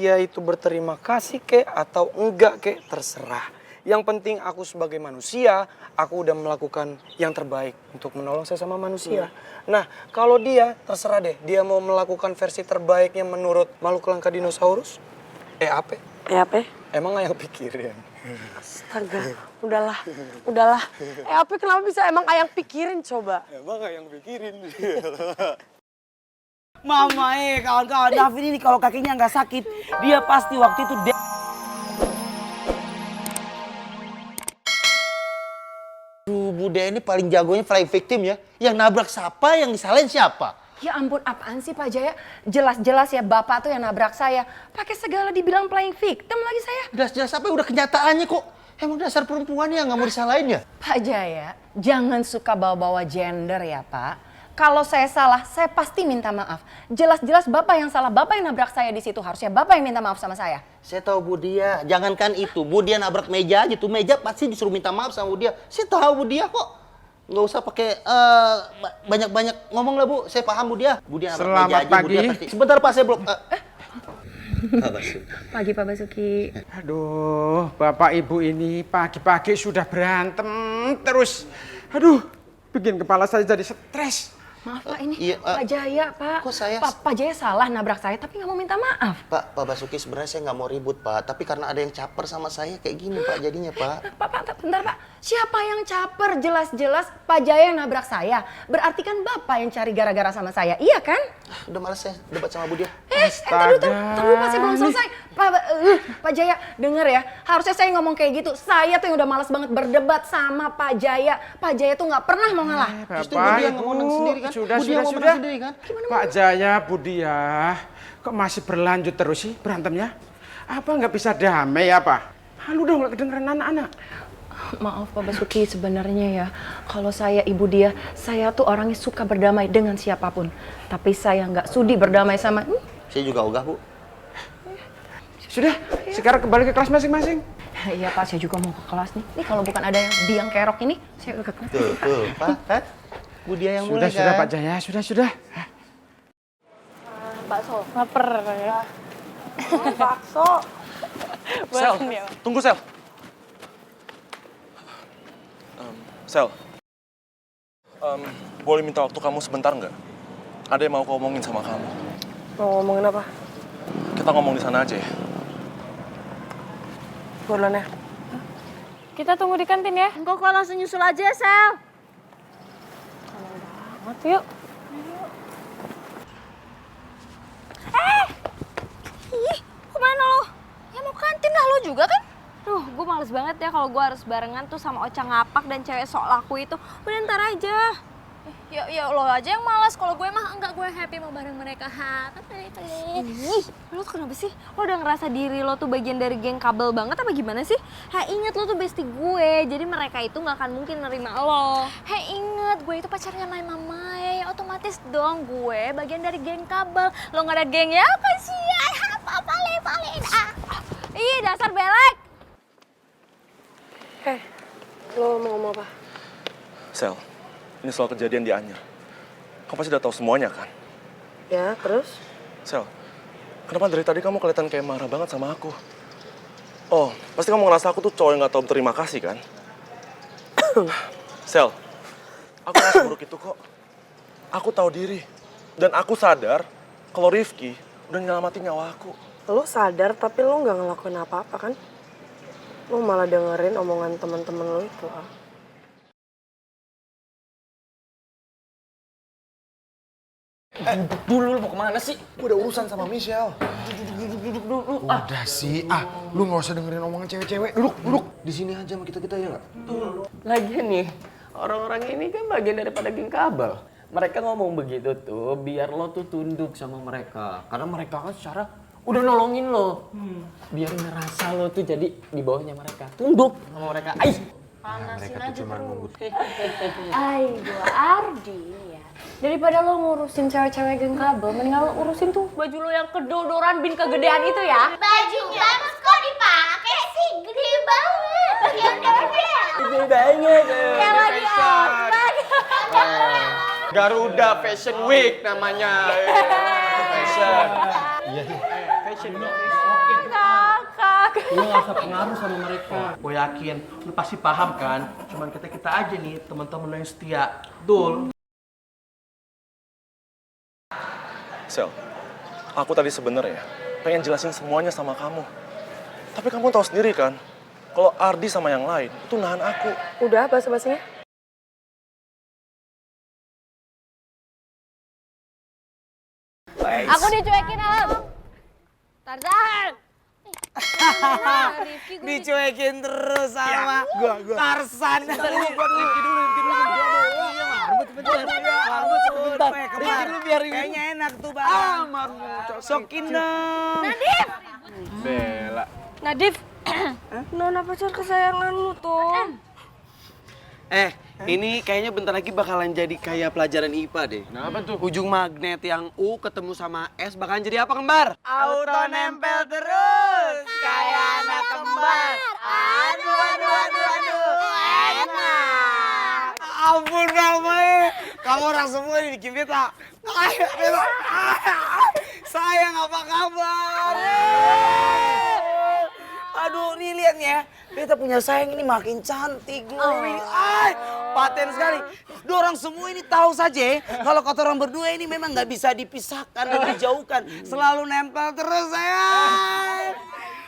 dia itu berterima kasih kek atau enggak kek, terserah. Yang penting aku sebagai manusia, aku udah melakukan yang terbaik untuk menolong sesama manusia. Nah, kalau dia, terserah deh. Dia mau melakukan versi terbaiknya menurut makhluk langka dinosaurus. Apa? Apa? Emang nggak yang pikirin? Astaga, udahlah, udahlah. Apa kenapa bisa emang ayang pikirin coba? Emang nggak yang pikirin? Mama kawan-kawan Davin ini kalau kakinya nggak sakit, dia pasti waktu itu Bude ini paling jagonya flying victim ya. Yang nabrak siapa, yang disalahin siapa? Ya ampun, apaan sih Pak Jaya? Jelas-jelas ya Bapak tuh yang nabrak saya. Pakai segala dibilang playing victim lagi saya. Jelas-jelas apa udah kenyataannya kok. Emang dasar perempuan yang nggak mau disalahin ya? Pak Jaya, jangan suka bawa-bawa gender ya Pak. Kalau saya salah, saya pasti minta maaf. Jelas-jelas Bapak yang salah, Bapak yang nabrak saya di situ. Harusnya Bapak yang minta maaf sama saya. Saya tahu Budia, jangankan itu. Budia nabrak meja aja tuh, meja pasti disuruh minta maaf sama Budia. Saya tahu Budia kok. Nggak usah pakai banyak-banyak ngomong lah Bu. Saya paham Budia. Budia nabrak meja aja, pagi. Budia pasti. Sebentar Pak, saya belum. Pagi Pak Basuki. Aduh, Bapak Ibu ini pagi-pagi sudah berantem terus. Aduh, bikin kepala saya jadi stres. Maaf Pak, ini Iya, Pak Jaya Pak. kok saya- Pak Jaya salah nabrak saya tapi nggak mau minta maaf. Pak Basuki sebenarnya saya nggak mau ribut Pak. Tapi karena ada yang caper sama saya kayak gini Pak jadinya Pak. Pak, bentar Pak. Siapa yang caper? Jelas-jelas Pak Jaya yang nabrak saya. Berarti kan Bapak yang cari gara-gara sama saya, iya kan? Udah males saya debat sama Budia. Tunggu Pak, saya belum selesai. Pak Jaya, denger ya. Harusnya saya ngomong kayak gitu. Saya tuh yang udah malas banget berdebat sama Pak Jaya. Pak Jaya tuh nggak pernah mau ngalah. Justru Bapak, Budia Ibu, nggak mau menang sendiri kan? sudah, Budia mau sudah. menang sendiri kan? Pak Jaya, Budia, kok masih berlanjut terus sih berantemnya? Apa nggak bisa damai apa? Halu dong, nggak kedengeran anak-anak. Maaf Pak Basuki, sebenarnya ya, kalau saya Ibu Dia, saya tuh orangnya suka berdamai dengan siapapun. Tapi saya nggak sudi berdamai sama... Saya juga ogah Bu. Sudah, sekarang kembali ke kelas masing-masing. Iya Pak, saya juga mau ke kelas nih. Nih kalau bukan ada yang biang kerok ini, saya udah ke kelas. Tuh Pak kan? Budia yang mulai Sudah, kan? Pak Jaya, sudah. Bakso. Laper ya. Bakso. Sel, tunggu Sel. Sel, boleh minta waktu kamu sebentar nggak? Ada yang mau aku omongin sama kamu. Mau ngomongin apa? Kita ngomong di sana aja ya. Gue duluan ya. Kita tunggu di kantin ya. Enggak kok, langsung nyusul aja, Sel. Yuk. Ih, kemana lo? Ya mau kantin lah lo juga kan? Duh, gue males banget ya kalau gue harus barengan tuh sama Ocha ngapak dan cewek sok laku itu. Udah ntar aja. Ya lo aja yang malas, kalau gue mah enggak, gue happy mau bareng mereka. Kan pelit-pelit. Ih, lo tuh kenapa sih? Lo udah ngerasa diri lo tuh bagian dari geng kabel banget apa gimana sih? Ingat lo tuh bestie gue, jadi mereka itu gak akan mungkin nerima lo. Inget, gue itu pacarnya Mama ya otomatis dong gue bagian dari geng kabel. Lo gak ada geng ya apa sih? Paling. Ih, dasar belek! Lo mau ngomong apa? Sel, ini soal kejadian di Anyer. Kamu pasti udah tahu semuanya kan? Ya, terus? Sel, kenapa dari tadi kamu kelihatan kayak marah banget sama aku? Oh, pasti kamu ngerasa aku tuh cowok yang gak tahu berterima kasih kan? Sel, aku gak seburuk itu kok. Aku tahu diri. Dan aku sadar kalau Rifki udah nyelamatin nyawa aku. Lo sadar tapi lo nggak ngelakuin apa-apa kan? Lo malah dengerin omongan teman-teman lo itu. dulu mau kemana sih? Gue udah urusan sama Michelle. Duduk dulu. Udah sih, lu nggak usah dengerin omongan cewek-cewek. Duduk. Di sini aja sama kita ya nggak? Lagian nih, orang-orang ini kan bagian daripada geng kabel. Mereka ngomong begitu tuh biar lo tuh tunduk sama mereka. Karena mereka kan secara udah nolongin lo. Biar ngerasa lo tuh jadi di bawahnya mereka. Tunduk sama mereka. Panasin aja terus. Gue Ardi ya. Daripada lo ngurusin cewek-cewek geng kabel, mendingan lo urusin tuh baju lo yang kedodoran bin kegedean itu ya. Baju bagus kok dipakai sih, gede banget. Yang Gede banget. Kayak lagi ospek. Garuda Fashion Week namanya. Fashion. Iya sih. Lu gak usah pengaruh sama mereka. Gue yakin, lu pasti paham kan? Cuman kita aja nih, teman-teman lo yang setia. Betul. Sel, aku tadi sebenarnya pengen jelasin semuanya sama kamu. Tapi kamu tahu sendiri kan, kalau Ardi sama yang lain itu nahan aku. Udah basa-basinya? Aku dicuekin, Am. Tarzan. Dicuekin terus sama Tarsan. Kayaknya enak tuh bang. Sokin dong. Nadif. Bella. Nadif, Nona pacar kesayangan lu tuh. Ini kayaknya bentar lagi bakalan jadi kayak pelajaran IPA deh. Kenapa tuh? Ujung magnet yang U ketemu sama S bakalan jadi apa kembar? Auto nempel terus kayak anak kembar. Aduh, enak. Ampun kamu, kamu orang semua ini bikin beta. Sayang apa kabar? Aduh, nih lihat ya. Beta punya sayang ini makin cantik, glowing. Paten sekali. Dorang semua ini tahu saja kalau kata orang berdua ini memang nggak bisa dipisahkan dan dijauhkan. Selalu nempel terus sayang.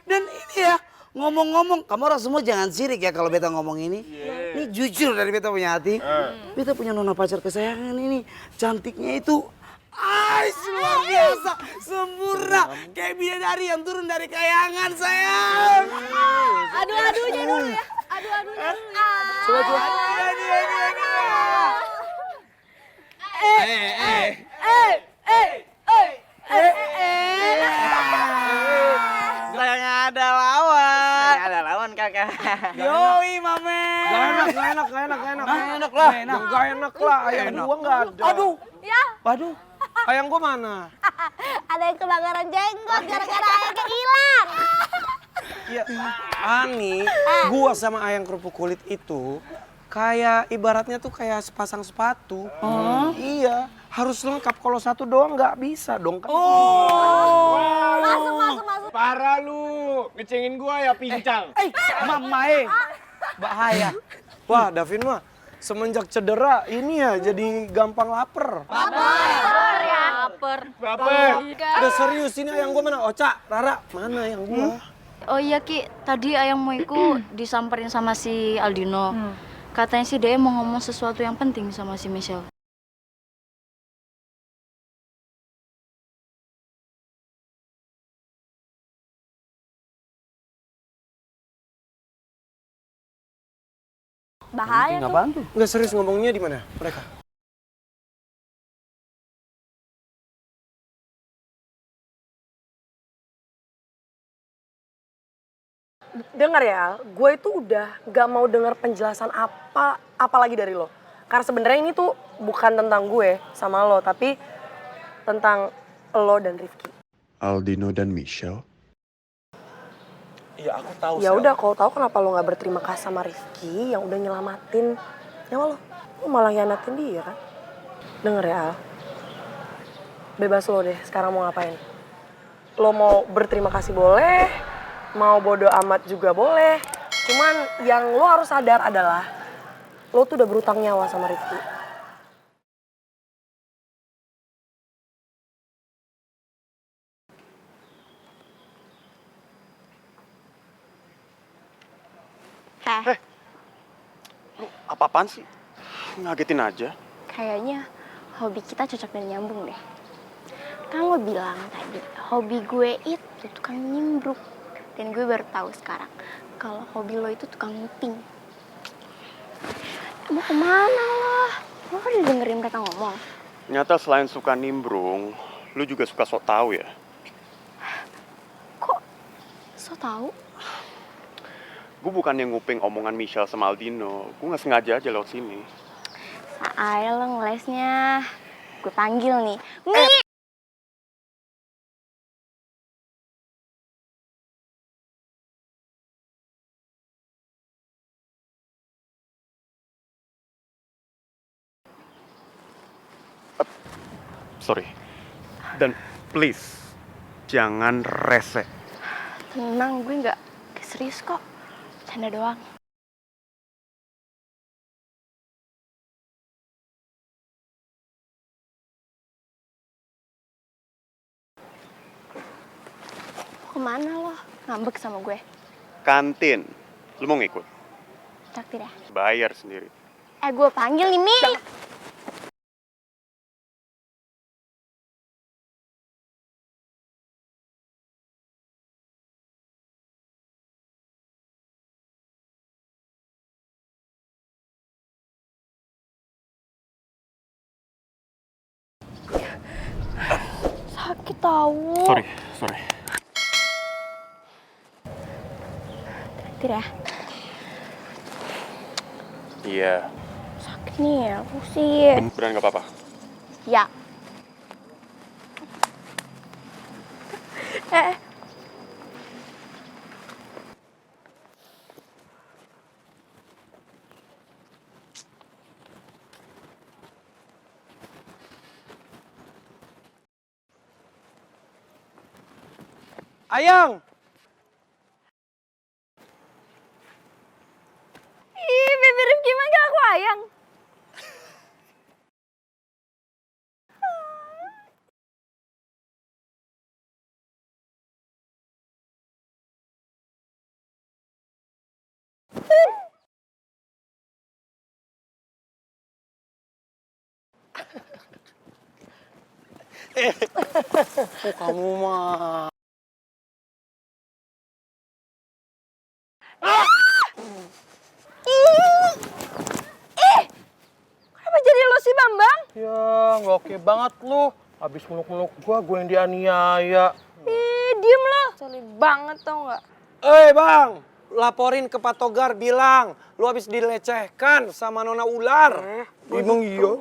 Dan ini ya, ngomong-ngomong, kamu orang semua jangan sirik ya kalau beta ngomong ini. Ini jujur dari beta punya hati. Beta punya nona pacar kesayangan ini. Cantiknya itu luar biasa, sempurna. Kayak bidadari yang turun dari kayangan, sayang. Adu-adunya dulu ya. Adu-adunya dulu ya. Coba. Sayang ada lawan. Ada lawan kakak. Yoi mame. Gak enak lah. Gak enak lah. Ayam gua nggak ada. Aduh. Ya. Waduh. Ayam gua mana? Ada yang kebakaran jenggot gara-gara ayamnya hilang. Iya, Ani, gua sama ayam kerupuk kulit itu kayak ibaratnya tuh kayak sepasang sepatu. Iya, harus lengkap. Kalau satu doang nggak bisa dong kan. Masuk. Parah lu, ngecengin gua ya pincang. Mamae, bahaya. Wah, Davin mah semenjak cedera ini ya jadi gampang lapar. Laper. Udah serius ini ayam gua mana? Oca, Rara, mana ayam gua? Oh iya Ki, tadi ayang Moiku disamperin sama si Aldino. Katanya sih dia mau ngomong sesuatu yang penting sama si Michelle. Bahaya tuh. Nggak serius ngomongnya di mana mereka? Dengar ya, gue itu udah gak mau dengar penjelasan apa lagi dari lo. Karena sebenarnya ini tuh bukan tentang gue sama lo, tapi tentang lo dan Rifki. Aldino dan Michelle? Iya, aku tahu. Ya udah, kalau tahu kenapa lo nggak berterima kasih sama Rifki yang udah nyelamatin nyawa lo? Lo malah hianatin dia kan? Dengar ya Al, bebas lo deh. Sekarang mau ngapain? Lo mau berterima kasih boleh, mau bodo amat juga boleh. Cuman yang lo harus sadar adalah lo tuh udah berutang nyawa sama Rifki. Lu apa-apaan sih? Ngagetin aja. Kayaknya hobi kita cocok dan nyambung deh. Kan lo bilang tadi, hobi gue itu tukang nyimbruk. Dan gue baru tahu sekarang kalau hobi lo itu tukang nguping. Mau kemana lo? Lo kan udah dengerin mereka ngomong. Nyata selain suka nimbrung, lu juga suka sok tahu ya? Kok so tahu? Gue bukan yang nguping omongan Michelle sama Aldino. Gue nggak sengaja aja lewat sini. Saai lo ngelesnya. Gue panggil nih. Sorry. Dan please, Jangan rese. Tenang, gue nggak serius kok. Canda doang. Kemana lo? Ngambek sama gue? Kantin. Lu mau ngikut? Traktir ya? Bayar sendiri. Gue panggil ini. Sakit tahu. Sorry. Traktir ya? Iya. Sakit nih ya, pusing. Beneran gak apa-apa? Ya. Ayang! Ih, Baby Rifki manggil aku Ayang. Oh, kamu mah. Kenapa jadi lo sih, Bambang? Ya, nggak oke banget lu. Habis meluk-meluk gue yang dianiaya. Ih, diem lo. Sulit banget tau nggak? Bang, laporin ke Pak Togar bilang lu habis dilecehkan sama nona ular. Emang iya?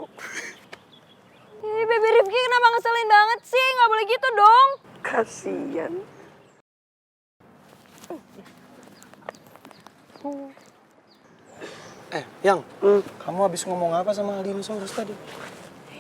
Ih, Baby Rifki kenapa ngeselin banget sih? Nggak boleh gitu dong. Kasian. Yang, kamu habis ngomong apa sama dinosaurus tadi?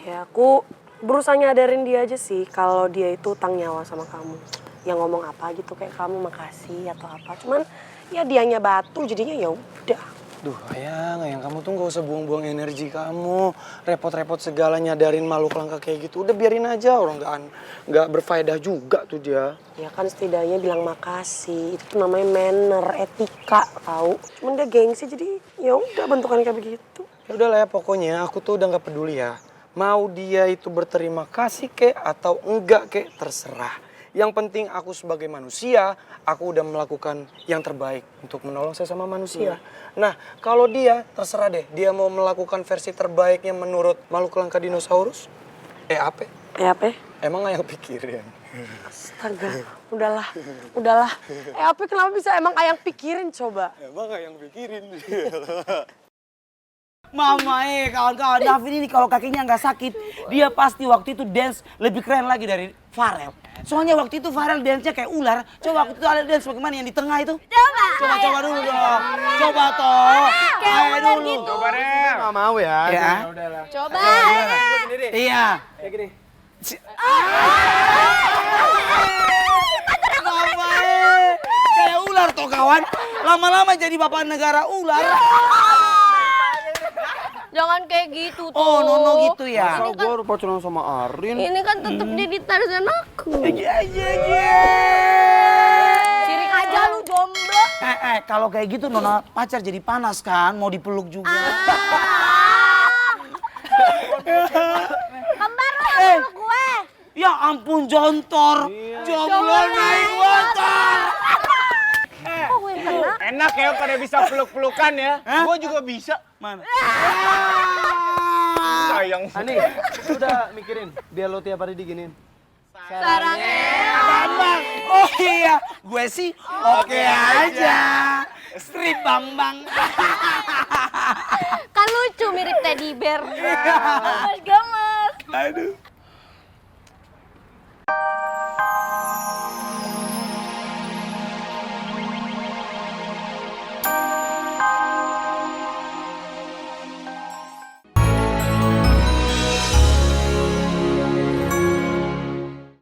Ya aku berusaha nyadarin dia aja sih kalau dia itu utang nyawa sama kamu. Yang ngomong apa gitu kayak kamu makasih atau apa. Cuman ya dianya batu jadinya ya udah. Duh, Ayang, kamu tuh gak usah buang-buang energi kamu. Repot-repot segala nyadarin makhluk langka kayak gitu. Udah biarin aja, orang nggak berfaedah juga tuh dia. Ya kan setidaknya bilang makasih. Itu tuh namanya manner, etika tahu. Cuman dia gengsi jadi ya udah bentukannya kayak begitu. Ya udahlah ya, pokoknya aku tuh udah nggak peduli ya. Mau dia itu berterima kasih kek atau enggak kek, terserah. Yang penting aku sebagai manusia, aku udah melakukan yang terbaik untuk menolong sesama manusia. Nah, kalau dia, terserah deh. Dia mau melakukan versi terbaiknya menurut makhluk langka dinosaurus. Apa? Apa? Emang nggak yang pikirin? Astaga, udahlah. Apa kenapa bisa emang Ayang pikirin coba? Emang nggak yang pikirin? Mama kawan-kawan, Davin ini kalau kakinya nggak sakit, dia pasti waktu itu dance lebih keren lagi dari Farel. Soalnya waktu itu Farel dance-nya kayak ular. Coba waktu itu ada dance bagaimana yang di tengah itu? Coba dulu dong. Coba toh. Ayo dulu. Gitu. Coba Rel. Nggak mau ya? Ya. Udahlah. Coba. Iya. Kayak gini. Mama kayak ular toh kawan. Lama-lama jadi bapak negara ular. Jangan kayak gitu tuh. Oh, Nono gitu ya. Masa gue udah pacaran sama Arin? Ini kan tetep jadi Tarzan aku. Iya. Sirik aja lu jomblo. Kalau kayak gitu Nona pacar jadi panas kan, mau dipeluk juga. Kembar lu yang peluk gue. Ya ampun Jontor, jomblo naik motor. Kok gue yang kena? Enak ya pada bisa peluk-pelukan ya. Gue juga bisa. Mana? Sayang. Ani, udah mikirin biar lo tiap hari diginin. Sarangnya. Bambang, oh iya, gue sih oke aja. Strip Bambang. Kan lucu mirip teddy bear. Gemes. Aduh.